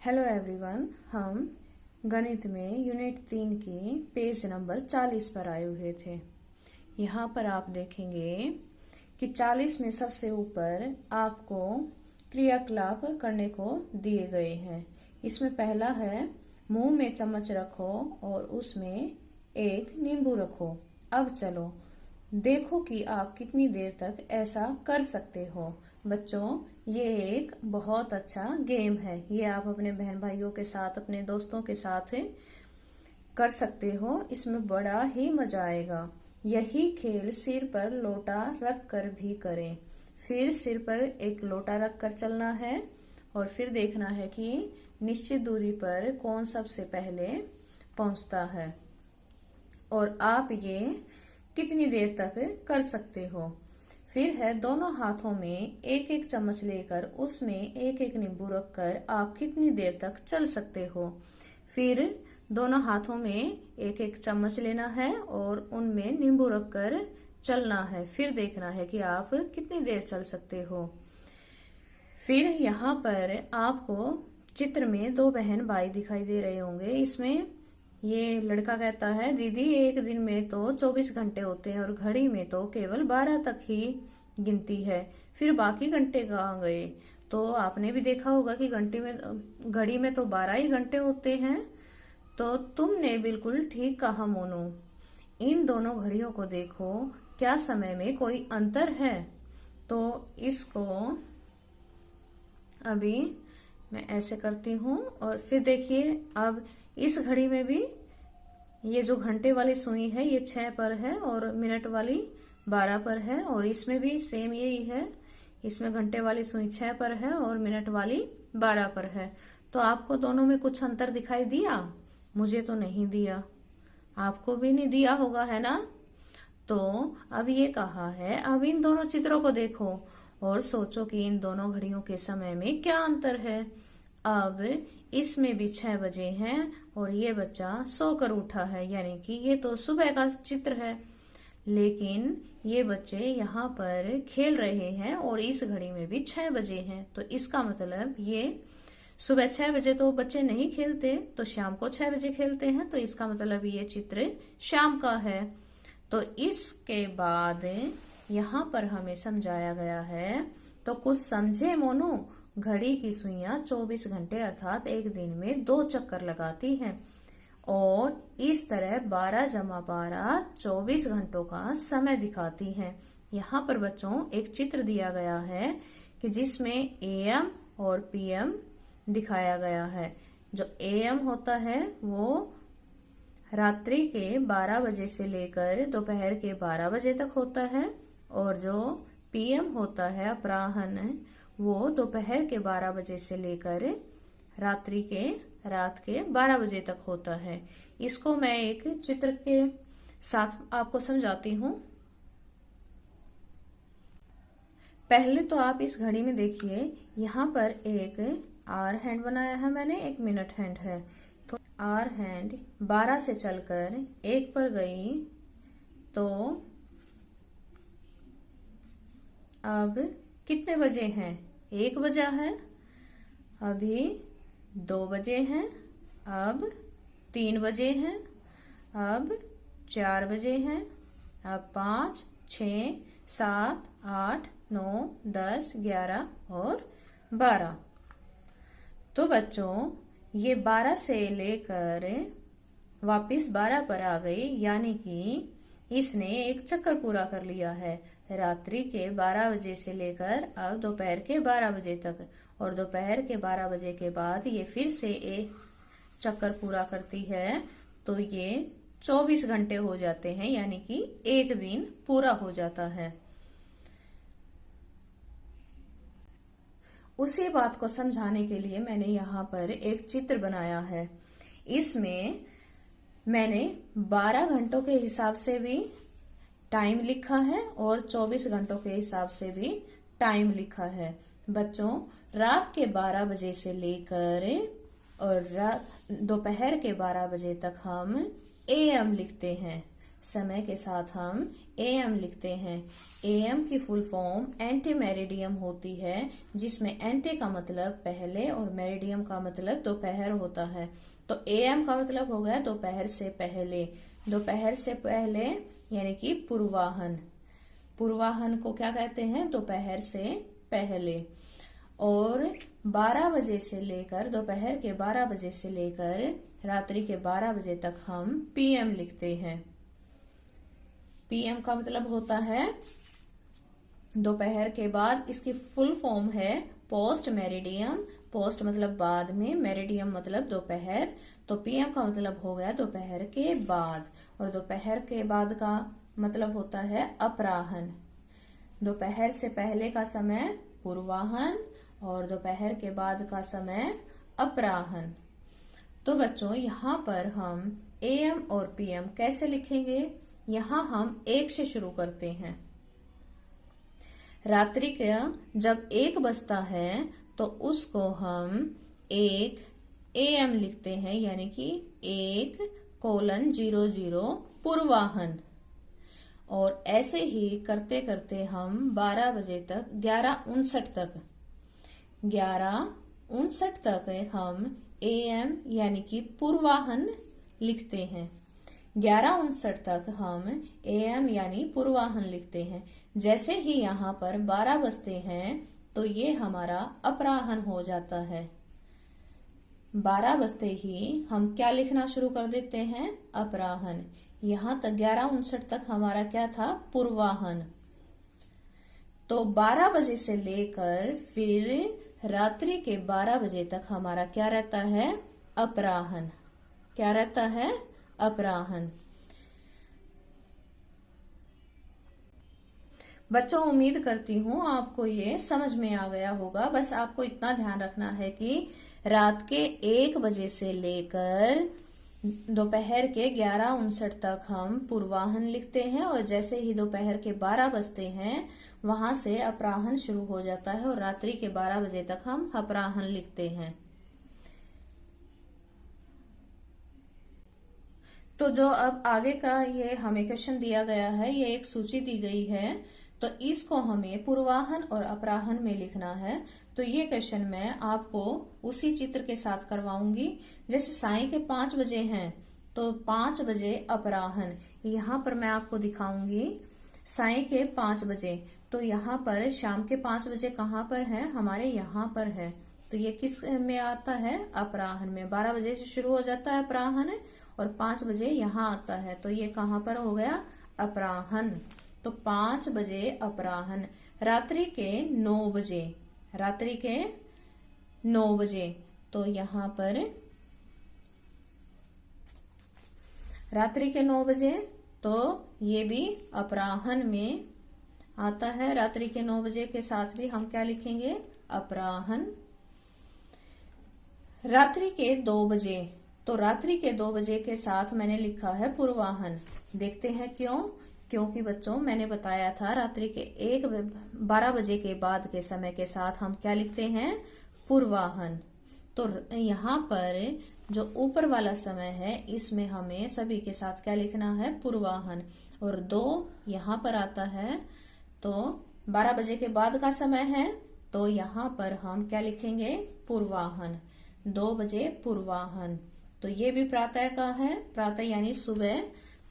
Hello everyone, हम गणित में यूनिट 3 के पेज नंबर 40 पर आए हुए थे। यहाँ पर आप देखेंगे कि 40 में सबसे ऊपर आपको क्रियाकलाप करने को दिए गए हैं। इसमें पहला है मुंह में चम्मच रखो और उसमें एक नींबू रखो। अब चलो देखो कि आप कितनी देर तक ऐसा कर सकते हो। बच्चों, ये एक बहुत अच्छा गेम है। ये आप अपने बहन भाइयों के साथ, अपने दोस्तों के साथ कर सकते हो। इसमें बड़ा ही मजा आएगा। यही खेल सिर पर लोटा रख कर भी करें। फिर सिर पर एक लोटा रख कर चलना है और फिर देखना है कि निश्चित दूरी पर कौन सबसे पहले पहुंचता है और आप ये कितनी देर तक कर सकते हो। फिर है दोनों हाथों में एक एक चम्मच लेकर उसमें एक एक नींबू रखकर आप कितनी देर तक चल सकते हो। फिर दोनों हाथों में एक एक चम्मच लेना है और उनमें नींबू रखकर चलना है। फिर देखना है कि आप कितनी देर चल सकते हो। फिर यहाँ पर आपको चित्र में दो बहन भाई दिखाई दे रहे होंगे। इसमें ये लड़का कहता है, दीदी एक दिन में तो 24 घंटे होते हैं और घड़ी में तो केवल 12 तक ही गिनती है। फिर बाकी घंटे कहाँ गए? तो आपने भी देखा होगा कि घड़ी में तो 12 ही घंटे होते हैं। तो तुमने बिल्कुल ठीक कहा मोनू। इन दोनों घड़ियों को देखो, क्या समय में कोई अंतर है? तो इसको अभी मैं ऐसे करती हूँ और फिर देखिए, अब इस घड़ी में भी ये जो घंटे वाली सुई है ये 6 पर है और मिनट वाली 12 पर है। और इसमें भी सेम यही है। इसमें घंटे वाली सुई 6 पर है और मिनट वाली 12 पर है। तो आपको दोनों में कुछ अंतर दिखाई दिया? मुझे तो नहीं दिया, आपको भी नहीं दिया होगा, है ना? तो अब ये कहा है, अब इन दोनों चित्रों को देखो और सोचो कि इन दोनों घड़ियों के समय में क्या अंतर है। अब इसमें भी 6 बजे हैं और ये बच्चा सोकर उठा है, यानी कि ये तो सुबह का चित्र है। लेकिन ये बच्चे यहाँ पर खेल रहे हैं और इस घड़ी में भी 6 बजे हैं। तो इसका मतलब ये सुबह 6 बजे तो बच्चे नहीं खेलते, तो शाम को 6 बजे खेलते हैं। तो इसका मतलब ये चित्र शाम का है। तो इसके बाद यहाँ पर हमें समझाया गया है, तो कुछ समझे मोनू? घड़ी की सुइयां 24 घंटे अर्थात एक दिन में 2 चक्कर लगाती हैं और इस तरह 12 जमा 12 24 घंटों का समय दिखाती हैं। यहाँ पर बच्चों एक चित्र दिया गया है कि जिसमें एएम और पीएम दिखाया गया है। जो एएम होता है वो रात्रि के 12 बजे से लेकर दोपहर के 12 बजे तक होता है और जो पीएम होता है अपराह्न, वो दोपहर के 12 बजे से लेकर रात के 12 बजे तक होता है। इसको मैं एक चित्र के साथ आपको समझाती हूँ। पहले तो आप इस घड़ी में देखिए, यहाँ पर एक आर हैंड बनाया है मैंने, एक मिनट हैंड है। तो आर हैंड 12 से चलकर 1 पर गई, तो अब कितने बजे हैं? 1 बजा है। अभी 2 बजे हैं। अब 3 बजे हैं। अब 4 बजे हैं। अब 5, 6, 7, 8, 9, 10, 11 और 12। तो बच्चों ये 12 से लेकर वापिस 12 पर आ गई, यानी कि इसने एक चक्कर पूरा कर लिया है रात्रि के 12 बजे से लेकर अब दोपहर के 12 बजे तक। और दोपहर के 12 बजे के बाद ये फिर से एक चक्कर पूरा करती है, तो ये 24 घंटे हो जाते हैं, यानी कि एक दिन पूरा हो जाता है। उसी बात को समझाने के लिए मैंने यहाँ पर एक चित्र बनाया है। इसमें मैंने 12 घंटों के हिसाब से भी टाइम लिखा है और 24 घंटों के हिसाब से भी टाइम लिखा है। बच्चों, रात के 12 बजे से लेकर और दोपहर के 12 बजे तक हम एएम लिखते हैं। समय के साथ हम एएम लिखते हैं। एएम की फुल फॉर्म एंटी मेरिडियम होती है, जिसमें एंटी का मतलब पहले और मेरिडियम का मतलब दोपहर होता है। तो एएम का मतलब हो गया दोपहर से पहले। दोपहर से पहले यानी कि पूर्वाहन। पूर्वाहन को क्या कहते हैं? दोपहर से पहले। और 12 बजे से लेकर, दोपहर के 12 बजे से लेकर रात्रि के 12 बजे तक हम पीएम लिखते हैं। पीएम का मतलब होता है दोपहर के बाद। इसकी फुल फॉर्म है पोस्ट मेरिडियम। पोस्ट मतलब बाद में, मेरिडियम मतलब दोपहर। तो पीएम का मतलब हो गया दोपहर के बाद। और दोपहर के बाद का मतलब होता है अपराह्न। दोपहर से पहले का समय पूर्वाहन और दोपहर के बाद का समय अपराह्न। तो बच्चों, यहाँ पर हम एएम और पीएम कैसे लिखेंगे? यहाँ हम 1 से शुरू करते हैं। रात्रि का जब 1 बजता है तो उसको हम 1 एएम लिखते हैं, यानी कि 1:00 पूर्वाहन। और ऐसे ही करते करते हम 12 बजे तक 11:59 तक हम एएम यानी कि पूर्वाहन लिखते हैं। 11:59 तक हम एएम यानी पूर्वाहन लिखते हैं। जैसे ही यहाँ पर 12 बजते हैं तो ये हमारा अपराह्न हो जाता है। 12 बजते ही हम क्या लिखना शुरू कर देते हैं? अपराह्न। यहाँ तक 11:59 तक हमारा क्या था? पूर्वाहन। तो 12 बजे से लेकर फिर रात्रि के 12 बजे तक हमारा क्या रहता है? अपराह्न। क्या रहता है? अपराह्न। बच्चों, उम्मीद करती हूँ आपको ये समझ में आ गया होगा। बस आपको इतना ध्यान रखना है कि रात के 1 बजे से लेकर दोपहर के 11:59 तक हम पूर्वाहन लिखते हैं, और जैसे ही दोपहर के 12 बजते हैं वहां से अपराह्न शुरू हो जाता है और रात्रि के 12 बजे तक हम अपराह्न लिखते हैं। तो जो अब आगे का ये हमें क्वेश्चन दिया गया है, ये एक सूची दी गई है, तो इसको हमें पूर्वाहन और अपराह्न में लिखना है। तो ये क्वेश्चन मैं आपको उसी चित्र के साथ करवाऊंगी। जैसे साय के 5 बजे हैं तो 5 बजे अपराह्न। यहाँ पर मैं आपको दिखाऊंगी साय के 5 बजे। तो यहाँ पर शाम के 5 बजे कहाँ पर है? हमारे यहाँ पर है। तो ये किस में आता है? अपराह्न में। 12 बजे से शुरू हो जाता है अपराह्न और 5 बजे यहाँ आता है, तो ये कहाँ पर हो गया? अपराह्न। तो 5 बजे अपराह्न। रात्रि के 9 बजे, रात्रि के 9 बजे, तो यहाँ पर रात्रि के 9 बजे, तो ये भी अपराह्न में आता है। रात्रि के 9 बजे के साथ भी हम क्या लिखेंगे? अपराह्न। रात्रि के 2 बजे, तो रात्रि के 2 बजे के साथ मैंने लिखा है पूर्वाहन। देखते हैं क्यों? क्योंकि बच्चों, मैंने बताया था रात्रि के 12 बजे के बाद के समय के साथ हम क्या लिखते हैं? पूर्वाहन। तो यहाँ पर जो ऊपर वाला समय है इसमें हमें सभी के साथ क्या लिखना है? पूर्वाहन। और 2 यहाँ पर आता है, तो 12 बजे के बाद का समय है, तो यहाँ पर हम क्या लिखेंगे? पूर्वाहन। 2 बजे पूर्वाहन। तो ये भी प्रातः का है, प्रातः यानी सुबह।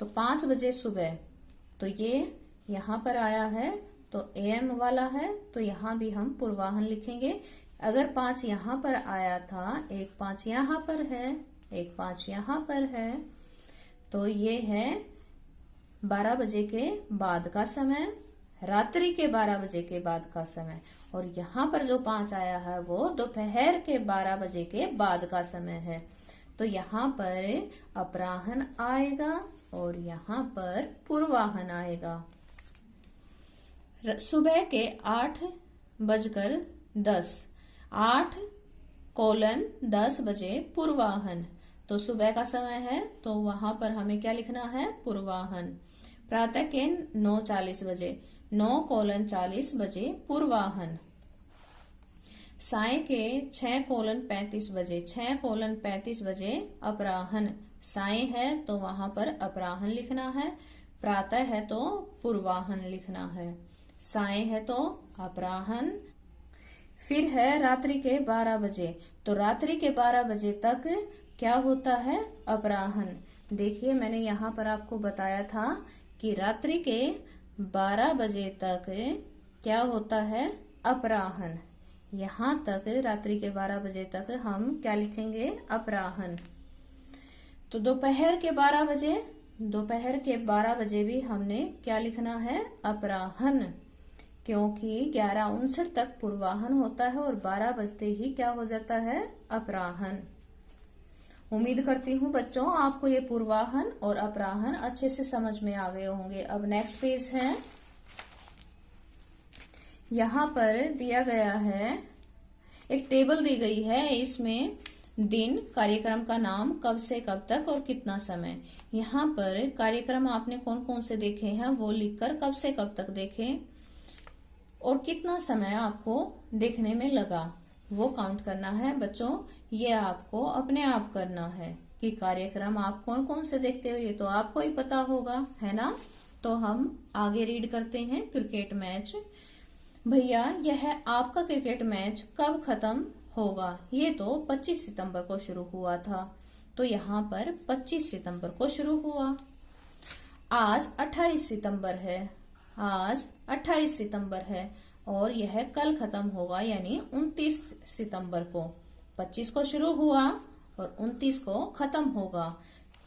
तो 5 बजे सुबह, तो ये यहाँ पर आया है, तो एएम वाला है, तो यहाँ भी हम पूर्वाहन लिखेंगे। अगर 5 यहाँ पर आया था, एक 5 यहाँ पर है, एक 5 यहाँ पर है, तो ये है 12 बजे के बाद का समय, रात्रि के 12 बजे के बाद का समय। और यहाँ पर जो 5 आया है वो दोपहर के 12 बजे के बाद का समय है। तो यहाँ पर अपराह्न आएगा और यहाँ पर पूर्वाहन आएगा। सुबह के 8:10, 8:10 बजे पूर्वाहन। तो सुबह का समय है, तो वहां पर हमें क्या लिखना है? पूर्वाहन। प्रातः के 9:40 बजे, 9:40 बजे पूर्वाहन। साय के 6:35 बजे, 6:35 बजे अपराह्न। साय है तो वहां पर अपराह्न लिखना है। प्रातः है तो पूर्वाहन लिखना है, साय है तो अपराहन। फिर है रात्रि के 12 बजे, तो रात्रि के 12 बजे तक क्या होता है? अपराहन। देखिए मैंने यहाँ पर आपको बताया था कि रात्रि के 12 बजे तक क्या होता है? अपराहन। यहाँ तक रात्रि के 12 बजे तक हम क्या लिखेंगे? अपराहन। तो दोपहर के 12 बजे, दोपहर के 12 बजे भी हमने क्या लिखना है? अपराहन, क्योंकि 11:59 तक पूर्वाहन होता है और 12 बजते ही क्या हो जाता है? अपराहन। उम्मीद करती हूँ बच्चों आपको ये पूर्वाहन और अपराहन अच्छे से समझ में आ गए होंगे। अब नेक्स्ट पेज है, यहाँ पर दिया गया है, एक टेबल दी गई है, इसमें दिन, कार्यक्रम का नाम, कब से कब तक और कितना समय। यहाँ पर कार्यक्रम आपने कौन कौन से देखे हैं वो लिखकर कब से कब तक देखें और कितना समय आपको देखने में लगा वो काउंट करना है बच्चों। ये आपको अपने आप करना है कि कार्यक्रम आप कौन कौन से देखते हो, ये तो आपको ही पता होगा, है ना। तो हम आगे रीड करते हैं। क्रिकेट मैच, भैया यह आपका क्रिकेट मैच कब खत्म होगा? ये तो 25 सितंबर को शुरू हुआ था, तो यहाँ पर 25 सितंबर को शुरू हुआ। आज 28 सितंबर है, आज 28 सितंबर है और यह कल खत्म होगा यानी 29 सितंबर को। 25 को शुरू हुआ और 29 को खत्म होगा।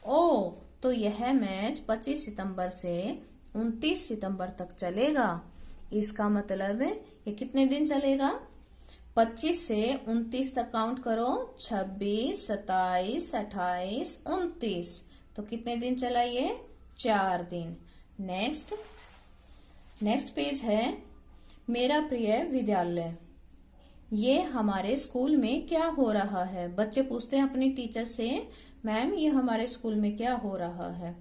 ओ, तो यह मैच 25 सितंबर से 29 सितंबर तक चलेगा। इसका मतलब ये कितने दिन चलेगा? 25 से 29 तक काउंट करो, 26, 27, 28, 29, तो कितने दिन चला ये? 4 दिन। नेक्स्ट पेज है, मेरा प्रिय विद्यालय। ये हमारे स्कूल में क्या हो रहा है? बच्चे पूछते हैं अपनी टीचर से, मैम ये हमारे स्कूल में क्या हो रहा है?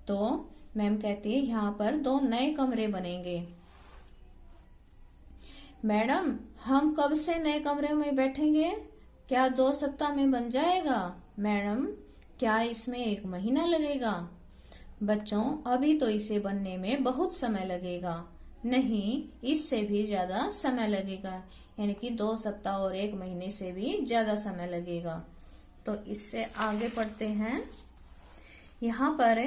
तो मैम कहती है यहाँ पर 2 नए कमरे बनेंगे। मैडम हम कब से नए कमरे में बैठेंगे? क्या 2 सप्ताह में बन जाएगा? मैडम क्या इसमें 1 महीना लगेगा? बच्चों अभी तो इसे बनने में बहुत समय लगेगा। नहीं, इससे भी ज्यादा समय लगेगा, यानी कि 2 सप्ताह और 1 महीने से भी ज्यादा समय लगेगा। तो इससे आगे पढ़ते हैं। यहाँ पर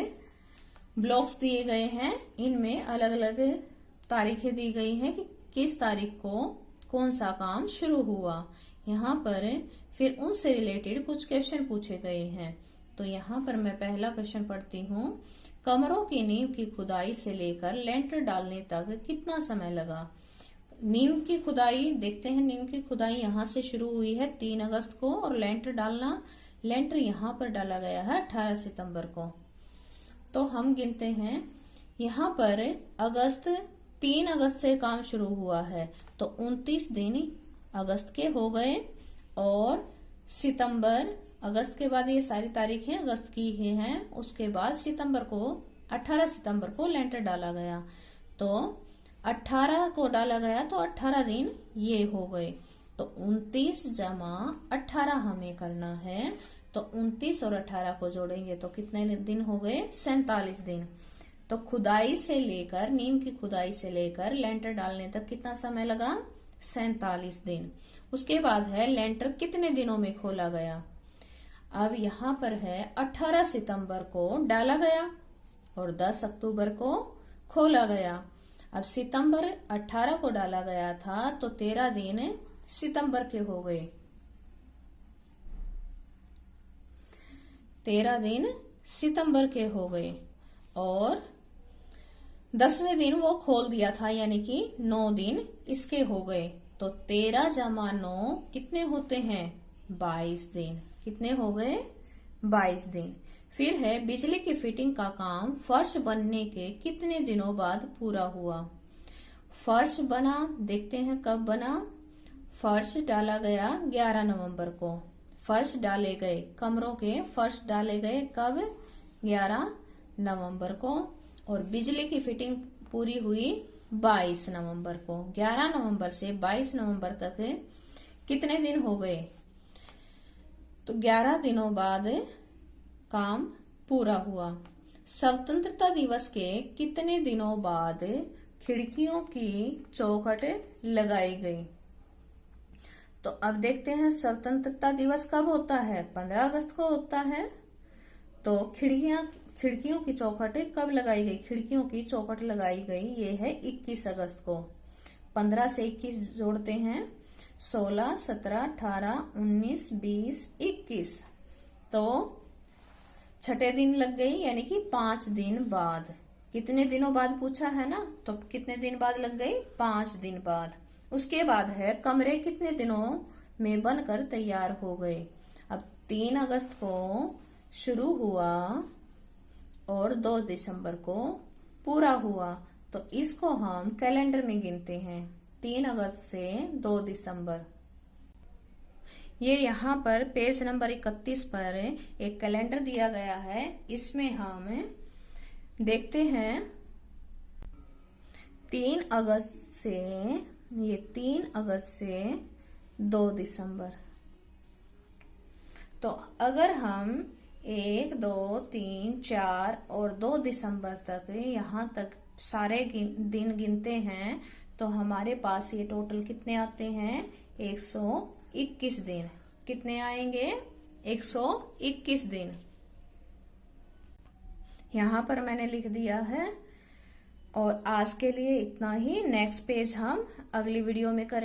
ब्लॉक्स दिए गए हैं, इनमें अलग अलग तारीखें दी गई हैं कि किस तारीख को कौन सा काम शुरू हुआ। यहाँ पर फिर उनसे रिलेटेड कुछ क्वेश्चन पूछे गए हैं। तो यहाँ पर मैं पहला क्वेश्चन पढ़ती हूँ। कमरों की नींव की खुदाई से लेकर लेंटर डालने तक कितना समय लगा? नींव की खुदाई देखते हैं। नींव की खुदाई यहाँ से शुरू हुई है 3 अगस्त को और लेंटर यहाँ पर डाला गया है 18 सितंबर को। तो हम गिनते हैं, यहाँ पर 3 अगस्त से काम शुरू हुआ है, तो 29 दिन अगस्त के हो गए और सितंबर, अगस्त के बाद ये सारी तारीखें अगस्त की ही हैं। उसके बाद सितंबर को 18 सितंबर को लेंटर डाला गया, तो 18 को डाला गया तो 18 दिन ये हो गए। तो 29 जमा 18 हमें करना है, तो 29 और 18 को जोड़ेंगे तो कितने दिन हो गए? 47 दिन। तो खुदाई से लेकर, नींव की खुदाई से लेकर लेंटर डालने तक कितना समय लगा? 47 दिन। उसके बाद है लेंटर कितने दिनों में खोला गया? अब यहाँ पर है 18 सितंबर को डाला गया और 10 अक्टूबर को खोला गया। अब सितंबर 18 को डाला गया था तो 13 दिन सितंबर के हो गए, 13 दिन सितंबर के हो गए और 10वें दिन वो खोल दिया था, यानी कि 9 दिन इसके हो गए। तो 13 जमा 9 कितने होते हैं? 22 दिन। कितने हो गए? 22 दिन। फिर है बिजली की फिटिंग का काम फर्श बनने के कितने दिनों बाद पूरा हुआ? फर्श बना, देखते हैं कब बना। फर्श डाला गया 11 नवंबर को। फर्श डाले गए, कमरों के फर्श डाले गए कब? 11 नवंबर को। और बिजली की फिटिंग पूरी हुई 22 नवंबर को। 11 नवंबर से 22 नवंबर तक कितने दिन हो गए? तो 11 दिनों बाद काम पूरा हुआ। स्वतंत्रता दिवस के कितने दिनों बाद खिड़कियों की चौखट लगाई गई? तो अब देखते हैं स्वतंत्रता दिवस कब होता है। 15 अगस्त को होता है। तो खिड़कियों की चौखटें कब लगाई गई? खिड़कियों की चौखट लगाई गई ये है 21 अगस्त को। 15 से 21 जोड़ते हैं, 16, 17, 18, 19, 20, 21। तो छठे दिन लग गई, यानी कि 5 दिन बाद। कितने दिनों बाद पूछा है ना, तो कितने दिन बाद लग गई? 5 दिन बाद। उसके बाद है कमरे कितने दिनों में बनकर तैयार हो गए? अब 3 अगस्त को शुरू हुआ और 2 दिसंबर को पूरा हुआ, तो इसको हम कैलेंडर में गिनते हैं 3 अगस्त से 2 दिसंबर। ये यहाँ पर पेज नंबर 31 पर एक कैलेंडर दिया गया है। इसमें हम देखते हैं 3 अगस्त से, ये 3 अगस्त से 2 दिसंबर। तो अगर हम 1, 2, 3, 4 और 2 दिसंबर तक यहाँ तक सारे दिन गिनते हैं, तो हमारे पास ये टोटल कितने आते हैं? 121 दिन। कितने आएंगे? 121 दिन। यहाँ पर मैंने लिख दिया है। और आज के लिए इतना ही। नेक्स्ट पेज हम अगली वीडियो में करेंगे।